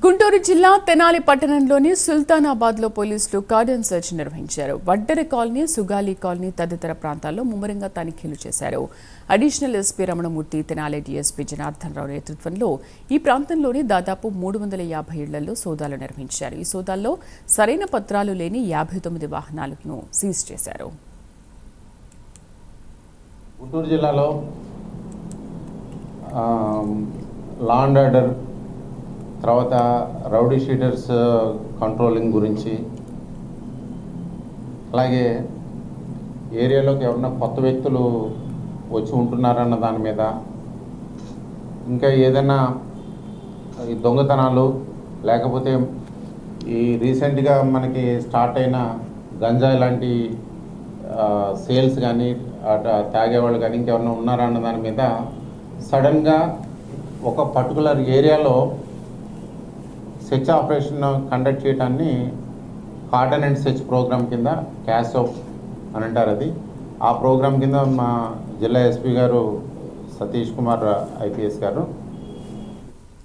గుంటూరు జిల్లా తెనాలి పట్టణంలోని సుల్తానాబాద్లో పోలీసులు కార్డన్ సెర్చ్ నిర్వహించారు. వడ్డెర కాలనీ, సుగాలి కాలనీ తదితర ప్రాంతాల్లో ముమ్మరంగా తనిఖీలు చేశారు. Additional SP Ramanamurthy, Tenali DSP Janardhan Rao నేతృత్వంలో ఈ ప్రాంతంలోని దాదాపు 350 ఇళ్లలో సోదాలు నిర్వహించారు. ఈ సోదాల్లో సరైన పత్రాలు లేని 59 వాహనాలను సీజ్ చేశారు. గుంటూరు జిల్లాలో లా అండ్ ఆర్డర్, తర్వాత రౌడీ షీటర్స్ కంట్రోలింగ్ గురించి, అలాగే ఏరియాలోకి ఎవరన్నా కొత్త వ్యక్తులు వచ్చి ఉంటున్నారన్న దాని మీద, ఇంకా ఏదైనా ఈ దొంగతనాలు, లేకపోతే ఈ రీసెంట్గా మనకి స్టార్ట్ అయిన గంజాయి లాంటి సేల్స్ కానీ, తాగేవాళ్ళు కానీ ఇంకెవరన్నా ఉన్నారా అన్న దాని మీద సడన్గా ఒక పర్టికులర్ ఏరియాలో సెర్చ్ ఆపరేషన్ కండక్ట్ చేయడాన్ని కార్డన్ అండ్ సెర్చ్ ప్రోగ్రామ్ కింద క్యాసోఫ్ అని అంటారు. అది ఆ ప్రోగ్రామ్ కింద మా జిల్లా ఎస్పీ గారు సతీష్ కుమార్ ఐపీఎస్ గారు